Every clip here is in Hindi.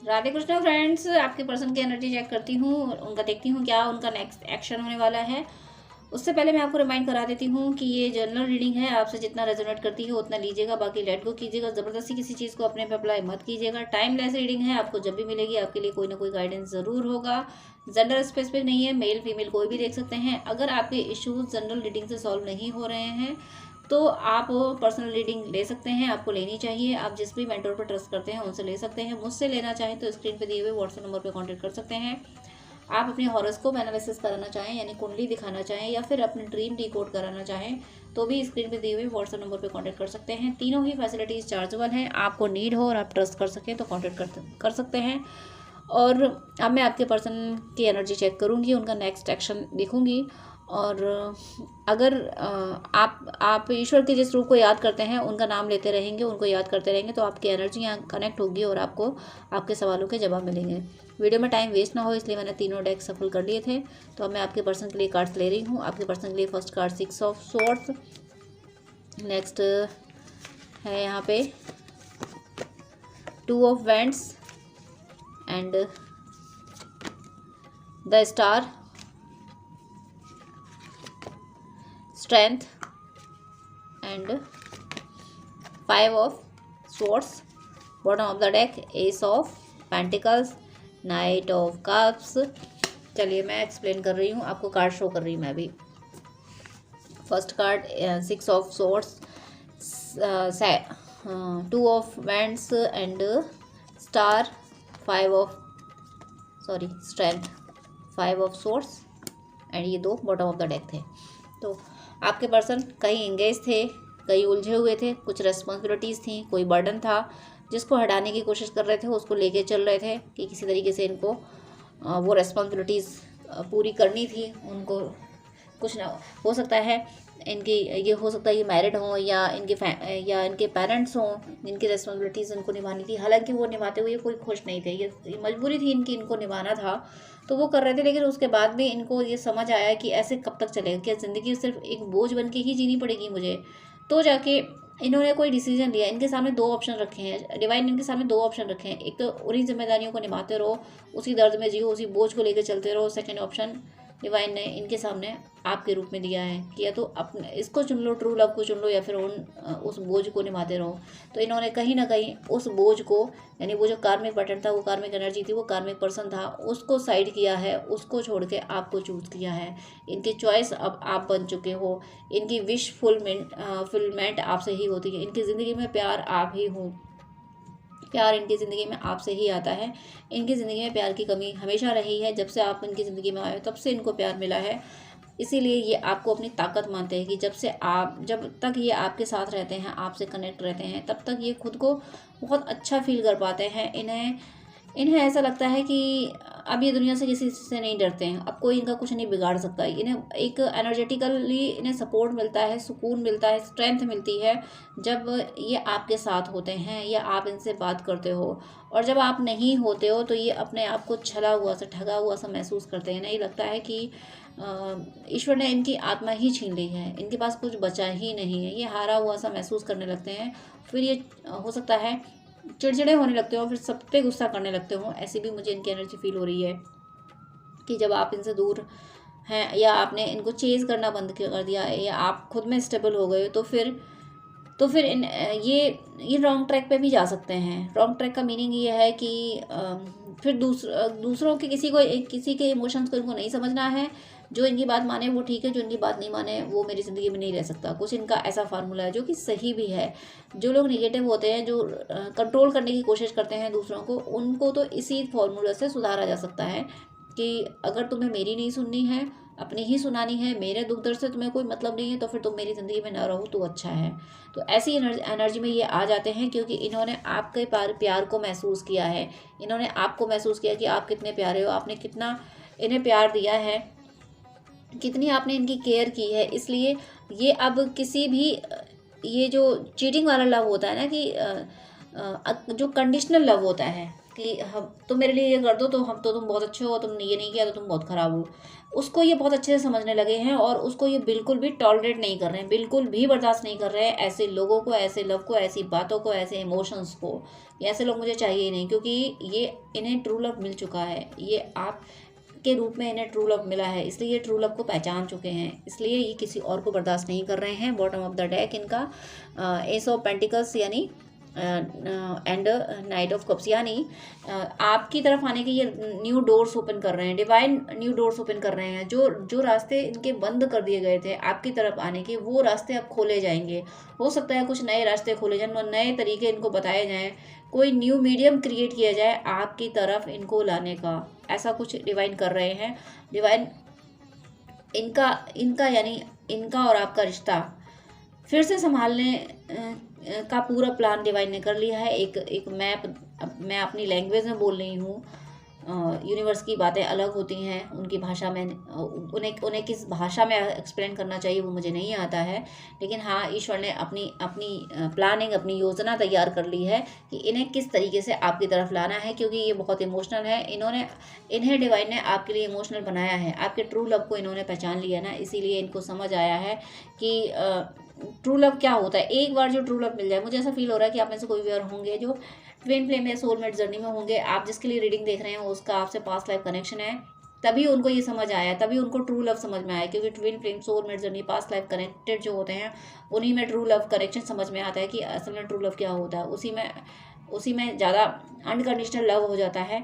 राधे कृष्ण फ्रेंड्स, आपके पर्सन की एनर्जी चेक करती हूँ और उनका देखती हूँ क्या उनका नेक्स्ट एक्शन होने वाला है। उससे पहले मैं आपको रिमाइंड करा देती हूँ कि ये जनरल रीडिंग है, आपसे जितना रेजोनेट करती है उतना लीजिएगा, बाकी लेट गो कीजिएगा। ज़बरदस्ती किसी चीज़ को अपने पे अप्लाई मत कीजिएगा। टाइमलेस रीडिंग है, आपको जब भी मिलेगी आपके लिए कोई ना कोई गाइडेंस ज़रूर होगा। जेंडर स्पेसिफिक नहीं है, मेल फीमेल कोई भी देख सकते हैं। अगर आपके इश्यूज जनरल रीडिंग से सॉल्व नहीं हो रहे हैं तो आप पर्सनल रीडिंग ले सकते हैं, आपको लेनी चाहिए। आप जिस भी मेंटर पर ट्रस्ट करते हैं उनसे ले सकते हैं। मुझसे लेना चाहें तो स्क्रीन पे दिए हुए व्हाट्सएप नंबर पर कांटेक्ट कर सकते हैं। आप अपने हॉरोस्कोप एनालिसिस कराना चाहें यानी कुंडली दिखाना चाहें या फिर अपने ड्रीम डिकोड कराना चाहें तो भी स्क्रीन पे दिए हुए व्हाट्सएप नंबर पर कांटेक्ट कर सकते हैं। तीनों ही फैसिलिटीज़ चार्जेबल हैं, आपको नीड हो और आप ट्रस्ट कर सकें तो कांटेक्ट कर सकते हैं। और अब मैं आपके पर्सन की एनर्जी चेक करूंगी, उनका नेक्स्ट एक्शन देखूंगी। और अगर आप ईश्वर के जिस रूप को याद करते हैं उनका नाम लेते रहेंगे, उनको याद करते रहेंगे तो आपकी एनर्जी यहाँ कनेक्ट होगी और आपको आपके सवालों के जवाब मिलेंगे। वीडियो में टाइम वेस्ट ना हो इसलिए मैंने तीनों डेक सफल कर लिए थे। तो अब मैं आपके पर्सन के लिए कार्ड्स ले रही हूँ। आपके पर्सन के लिए first card 6 of swords, next है यहाँ पे 2 of wands and the star, strength and 5 of swords. Bottom of the deck S of pentacles, night of cups. चलिए मैं एक्सप्लेन कर रही हूँ, आपको कार्ड शो कर रही हूँ मैं भी। First card 6 of swords, 2 of wands and star, 5 of strength, 5 of swords and ये दो बॉटम ऑफ द डेक थे। तो आपके पर्सन कहीं एंगेज थे, कहीं उलझे हुए थे, कुछ रेस्पॉन्सिबिलिटीज़ थी, कोई बर्डन था जिसको हटाने की कोशिश कर रहे थे, उसको लेके चल रहे थे कि किसी तरीके से इनको वो रेस्पॉन्सिबिलिटीज़ पूरी करनी थी। उनको कुछ ना हो सकता है इनकी, ये हो सकता है ये मैरिड हों या इनके पेरेंट्स हों, इनकी रेस्पॉन्सिबिलिटीज़ इनको निभानी थी। हालांकि वो निभाते हुए कोई खुश नहीं थे, ये मजबूरी थी इनकी, इनको निभाना था तो वो कर रहे थे। लेकिन उसके बाद भी इनको ये समझ आया कि ऐसे कब तक चलेगा, क्या ज़िंदगी सिर्फ एक बोझ बन के ही जीनी पड़ेगी मुझे। तो जाके इन्होंने कोई डिसीजन लिया। इनके सामने दो ऑप्शन रखे हैं, डिवाइन इनके सामने दो ऑप्शन रखे हैं। एक तो उन्हीं जिम्मेदारियों को निभाते रहो, उसी दर्द में जियो, उसी बोझ को लेकर चलते रहो। सेकेंड ऑप्शन डिवाइन ने इनके सामने आपके रूप में दिया है कि या तो अपने इसको चुन लो, ट्रू लव को चुन लो, या फिर उस बोझ को निभाते रहो। तो इन्होंने कहीं ना कहीं उस बोझ को, यानी वो जो कार्मिक पैटर्न था, वो कार्मिक एनर्जी थी, वो कार्मिक पर्सन था, उसको साइड किया है, उसको छोड़ के आपको चूज किया है। इनकी चॉइस अब आप बन चुके हो। इनकी विश फुलमेंट आपसे ही होती है। इनकी ज़िंदगी में प्यार आप ही हो, प्यार इनकी ज़िंदगी में आपसे ही आता है। इनकी ज़िंदगी में प्यार की कमी हमेशा रही है, जब से आप इनकी ज़िंदगी में आए हो तब से इनको प्यार मिला है। इसीलिए ये आपको अपनी ताकत मानते हैं कि जब तक ये आपके साथ रहते हैं, आपसे कनेक्ट रहते हैं, तब तक ये खुद को बहुत अच्छा फील कर पाते हैं। इन्हें ऐसा लगता है कि अब ये दुनिया से किसी से नहीं डरते हैं, अब कोई इनका कुछ नहीं बिगाड़ सकता। इन्हें एक एनर्जेटिकली इन्हें सपोर्ट मिलता है, सुकून मिलता है, स्ट्रेंथ मिलती है जब ये आपके साथ होते हैं या आप इनसे बात करते हो। और जब आप नहीं होते हो तो ये अपने आप को छला हुआ सा, ठगा हुआ सा महसूस करते हैं। नहीं लगता है कि ईश्वर ने इनकी आत्मा ही छीन ली है, इनके पास कुछ बचा ही नहीं है। ये हारा हुआ सा महसूस करने लगते हैं। फिर ये हो सकता है चिड़चिड़े होने लगते हो, फिर सब पे गुस्सा करने लगते हो। ऐसी भी मुझे इनकी एनर्जी फील हो रही है कि जब आप इनसे दूर हैं या आपने इनको चेज़ करना बंद कर दिया है या आप खुद में स्टेबल हो गए तो फिर ये रॉन्ग ट्रैक पे भी जा सकते हैं। रॉन्ग ट्रैक का मीनिंग ये है कि फिर दूसरों के किसी के इमोशंस को इनको नहीं समझना है। जो इनकी बात माने वो ठीक है, जो इनकी बात नहीं माने वो मेरी ज़िंदगी में नहीं रह सकता। कुछ इनका ऐसा फार्मूला है जो कि सही भी है। जो लोग निगेटिव होते हैं, जो कंट्रोल करने की कोशिश करते हैं दूसरों को, उनको तो इसी फार्मूला से सुधारा जा सकता है कि अगर तुम्हें मेरी नहीं सुननी है, अपनी ही सुनानी है, मेरे दुख दर्द से तुम्हें कोई मतलब नहीं है, तो फिर तुम मेरी ज़िंदगी में ना रहो तो अच्छा है। तो ऐसी एनर्जी में ये आ जाते हैं क्योंकि इन्होंने आपके प्यार को महसूस किया है। इन्होंने आपको महसूस किया कि आप कितने प्यारे हो, आपने कितना इन्हें प्यार दिया है, कितनी आपने इनकी केयर की है। इसलिए ये अब किसी भी ये जो चीटिंग वाला लव होता है ना, कि जो कंडीशनल लव होता है, कि हम तुम मेरे लिए ये कर दो तो हम तो तुम बहुत अच्छे हो, तुमने ये नहीं किया तो तुम बहुत ख़राब हो। उसको ये बहुत अच्छे से समझने लगे हैं और उसको ये बिल्कुल भी टॉलरेट नहीं कर रहे हैं, बिल्कुल भी बर्दाश्त नहीं कर रहे हैं ऐसे लोगों को, ऐसे लव को, ऐसी बातों को, ऐसे इमोशंस को। ये ऐसे लोग मुझे चाहिए ही नहीं, क्योंकि ये इन्हें ट्रू लव मिल चुका है, ये आप के रूप में इन्हें ट्रू लव मिला है, इसलिए ये ट्रू लव को पहचान चुके हैं, इसलिए ये किसी और को बर्दाश्त नहीं कर रहे हैं। बॉटम ऑफ द डेक इनका एस ऑफ पेंटिकल्स यानी एंड नाइट ऑफ कप्स, यानी आपकी तरफ आने के ये न्यू डोर्स ओपन कर रहे हैं, डिवाइन न्यू डोर्स ओपन कर रहे हैं। जो जो रास्ते इनके बंद कर दिए गए थे आपकी तरफ आने के, वो रास्ते अब खोले जाएंगे। हो सकता है कुछ नए रास्ते खोले जाएं, नए तरीके इनको बताए जाएं, कोई न्यू मीडियम क्रिएट किया जाए आपकी तरफ इनको लाने का, ऐसा कुछ डिवाइन कर रहे हैं। डिवाइन इनका इनका यानी इनका और आपका रिश्ता फिर से संभालने का पूरा प्लान डिवाइन ने कर लिया है। एक मैप मैं अपनी लैंग्वेज में बोल रही हूँ, यूनिवर्स की बातें अलग होती हैं, उनकी भाषा में उन्हें किस भाषा में एक्सप्लेन करना चाहिए वो मुझे नहीं आता है, लेकिन हाँ ईश्वर ने अपनी अपनी प्लानिंग, अपनी योजना तैयार कर ली है कि इन्हें किस तरीके से आपकी तरफ लाना है, क्योंकि ये बहुत इमोशनल है। इन्हें डिवाइन ने आपके लिए इमोशनल बनाया है, आपके ट्रू लव को इन्होंने पहचान लिया ना, इसीलिए इनको समझ आया है कि ट्रू लव क्या होता है। एक बार जो ट्रू लव मिल जाए, मुझे ऐसा फील हो रहा है कि आप में से कोई भी और होंगे जो ट्विन फ्लेम या सोलमेट जर्नी में होंगे, आप जिसके लिए रीडिंग देख रहे हैं उसका आपसे पास्ट लाइफ कनेक्शन है, तभी उनको ये समझ आया, तभी उनको ट्रू लव समझ में आया, क्योंकि twin flame, soulmate journey, past life connected जो होते हैं उन्हीं में ट्रू लव कनेक्शन समझ में आता है कि असल में ट्रू लव क्या होता है, उसी में ज़्यादा अनकंडीशनल लव हो जाता है।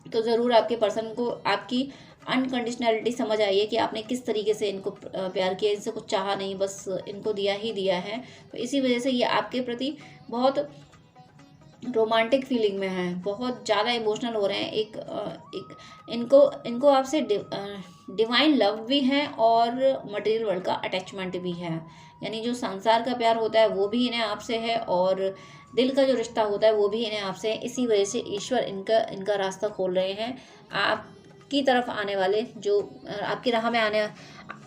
तो ज़रूर आपके पर्सन को आपकी अनकंडीशनलिटी समझ आई है कि आपने किस तरीके से इनको प्यार किया, इनसे कुछ चाहा नहीं, बस इनको दिया ही दिया है। तो इसी वजह से ये आपके प्रति बहुत रोमांटिक फीलिंग में है, बहुत ज़्यादा इमोशनल हो रहे हैं। एक इनको आपसे डिवाइन लव भी है और मटेरियल वर्ल्ड का अटैचमेंट भी है, यानी जो संसार का प्यार होता है वो भी इन्हें आपसे है और दिल का जो रिश्ता होता है वो भी इन्हें आपसे है। इसी वजह से ईश्वर इनका रास्ता खोल रहे हैं। आपकी तरफ आने वाले जो आपकी राह में आने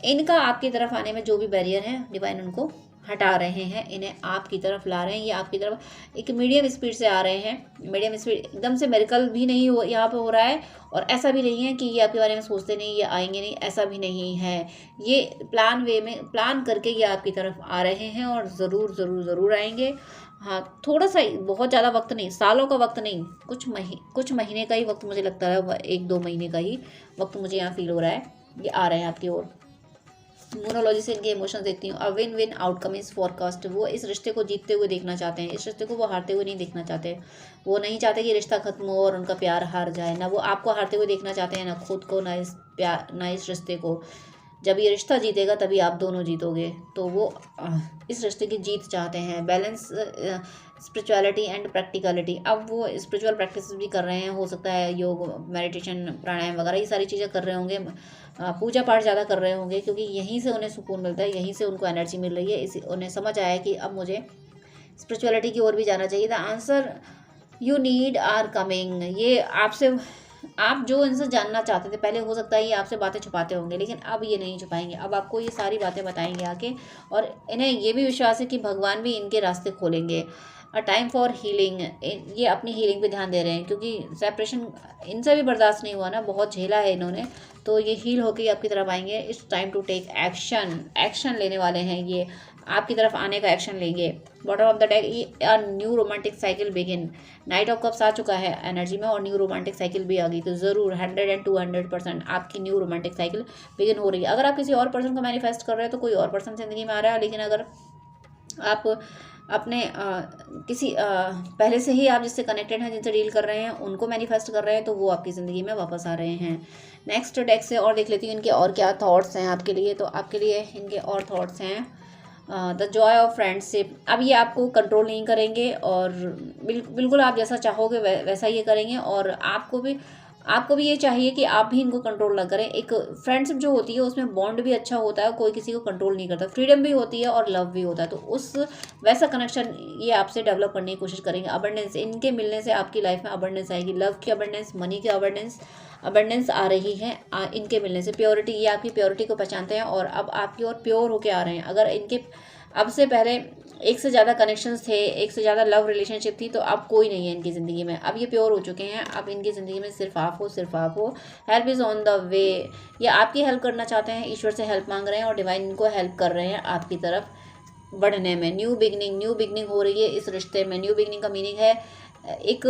इनका आपकी तरफ आने में जो भी बैरियर है डिवाइन उनको हटा रहे हैं, इन्हें आपकी तरफ ला रहे हैं। ये आपकी तरफ एक मीडियम स्पीड से आ रहे हैं, मीडियम स्पीड, एकदम से मेरिकल भी नहीं हो यहाँ पे हो रहा है, और ऐसा भी नहीं है कि ये आपके बारे में सोचते नहीं, ये आएंगे नहीं, ऐसा भी नहीं है। ये प्लान वे में प्लान करके ये आपकी तरफ आ रहे हैं और ज़रूर ज़रूर ज़रूर आएंगे। हाँ, थोड़ा सा ही, बहुत ज़्यादा वक्त नहीं, सालों का वक्त नहीं, कुछ महीने का ही वक्त मुझे लगता है, 1-2 महीने का ही वक्त मुझे यहाँ फील हो रहा है। ये आ रहे हैं आपकी ओर। मोनोलॉजी से इनके इमोशंस देखती हूँ। A win win outcome is forecast. वो इस रिश्ते को जीतते हुए देखना चाहते हैं, इस रिश्ते को वो हारते हुए नहीं देखना चाहते। वो नहीं चाहते कि रिश्ता खत्म हो और उनका प्यार हार जाए, ना वो आपको हारते हुए देखना चाहते हैं, ना खुद को, ना इस प्यार, ना इस रिश्ते को। जब ये रिश्ता जीतेगा तभी आप दोनों जीतोगे, तो वो इस रिश्ते की जीत चाहते हैं। Balance spirituality and practicality. अब वो स्पिरिचुअल प्रैक्टिस भी कर रहे हैं, हो सकता है योग, मेडिटेशन, प्राणायाम वगैरह ये सारी चीज़ें कर रहे होंगे, पूजा पाठ ज़्यादा कर रहे होंगे, क्योंकि यहीं से उन्हें सुकून मिलता है, यहीं से उनको एनर्जी मिल रही है। इसी उन्हें समझ आया कि अब मुझे स्पिरिचुअलिटी की ओर भी जाना चाहिए। The answer you need are coming. ये आपसे, आप जो इनसे जानना चाहते थे पहले, हो सकता है ये आपसे बातें छुपाते होंगे, लेकिन अब ये नहीं छुपाएंगे, अब आपको ये सारी बातें बताएंगे आके, और इन्हें ये भी विश्वास है कि भगवान भी इनके रास्ते खोलेंगे। A time for healing. ये अपनी हीलिंग पे ध्यान दे रहे हैं, क्योंकि सेपरेशन इनसे भी बर्दाश्त नहीं हुआ ना, बहुत झेला है इन्होंने, तो ये हील होकर आपकी तरफ आएंगे। It's time to take action लेने वाले हैं, ये आपकी तरफ आने का एक्शन लेंगे। Bottom of the deck, a new romantic cycle begin. Knight of cups आ चुका है एनर्जी में और न्यू रोमांटिक साइकिल भी आ गई, तो ज़रूर 100 and 200% आपकी न्यू रोमांटिक साइकिल बिगिन हो रही है। अगर आप किसी और पर्सन को मैनिफेस्ट कर रहे हैं तो कोई और पर्सन ज़िंदगी में आ रहा है, लेकिन अगर आप अपने किसी पहले से ही आप जिससे कनेक्टेड हैं, जिनसे डील कर रहे हैं, उनको मैनिफेस्ट कर रहे हैं, तो वो आपकी ज़िंदगी में वापस आ रहे हैं। नेक्स्ट डेक से और देख लेती हूँ इनके और क्या थॉट्स हैं आपके लिए। तो आपके लिए इनके और थॉट्स हैं द जॉय ऑफ फ्रेंडशिप। अब ये आपको कंट्रोल नहीं करेंगे और बिल्कुल आप जैसा चाहोगे वैसा ये करेंगे, और आपको भी ये चाहिए कि आप भी इनको कंट्रोल ना करें। एक फ्रेंडशिप जो होती है उसमें बॉन्ड भी अच्छा होता है, कोई किसी को कंट्रोल नहीं करता, फ्रीडम भी होती है और लव भी होता है, तो उस वैसा कनेक्शन ये आपसे डेवलप करने की कोशिश करेंगे। अबंडेंस, इनके मिलने से आपकी लाइफ में अबंडेंस आएगी, लव की अबंडेंस, मनी की अबंडेंस आ रही है इनके मिलने से। प्योरिटी, ये आपकी प्योरिटी को पहचानते हैं और अब आपकी ओर प्योर होके आ रहे हैं। अगर अब से पहले एक से ज़्यादा कनेक्शंस थे, एक से ज़्यादा लव रिलेशनशिप थी, तो अब कोई नहीं है इनकी ज़िंदगी में। अब ये प्योर हो चुके हैं। अब इनकी ज़िंदगी में सिर्फ आप हो, सिर्फ आप हो। Help is on the way. ये आपकी हेल्प करना चाहते हैं, ईश्वर से हेल्प मांग रहे हैं और डिवाइन इनको हेल्प कर रहे हैं आपकी तरफ बढ़ने में। न्यू बिगनिंग हो रही है इस रिश्ते में। न्यू बिगनिंग का मीनिंग है एक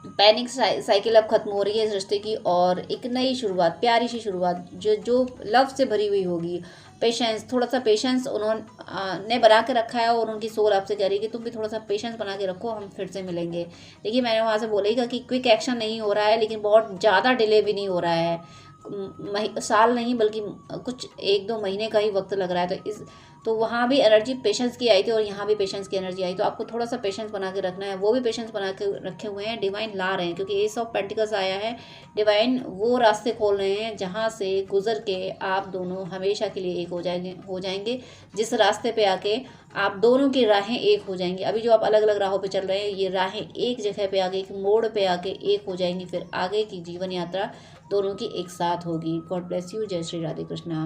पैनिक साइकिल अब खत्म हो रही है इस रिश्ते की, और एक नई शुरुआत, प्यारी सी शुरुआत जो लव से भरी हुई होगी। पेशेंस, थोड़ा सा पेशेंस उन्होंने बना के रखा है, और उनकी सोल आपसे कह रही है कि तुम भी थोड़ा सा पेशेंस बना के रखो, हम फिर से मिलेंगे। देखिए मैंने वहाँ से बोलेगा कि क्विक एक्शन नहीं हो रहा है, लेकिन बहुत ज़्यादा डिले भी नहीं हो रहा है। साल नहीं बल्कि कुछ 1-2 महीने का ही वक्त लग रहा है। तो वहाँ भी एनर्जी पेशेंस की आई थी और यहाँ भी पेशेंस की एनर्जी आई। तो आपको थोड़ा सा पेशेंस बना के रखना है। वो भी पेशेंस बना के रखे हुए हैं, डिवाइन ला रहे हैं, क्योंकि एस ऑफ पेंटिकल्स आया है। डिवाइन वो रास्ते खोल रहे हैं जहाँ से गुजर के आप दोनों हमेशा के लिए एक हो जाएंगे जिस रास्ते पे आके आप दोनों की राहें एक हो जाएंगी। अभी जो आप अलग अलग राहों पे चल रहे हैं, ये राहें एक जगह पे आके, एक मोड़ पे आके एक हो जाएंगी। फिर आगे की जीवन यात्रा दोनों की एक साथ होगी। God bless you. जय श्री राधे कृष्णा।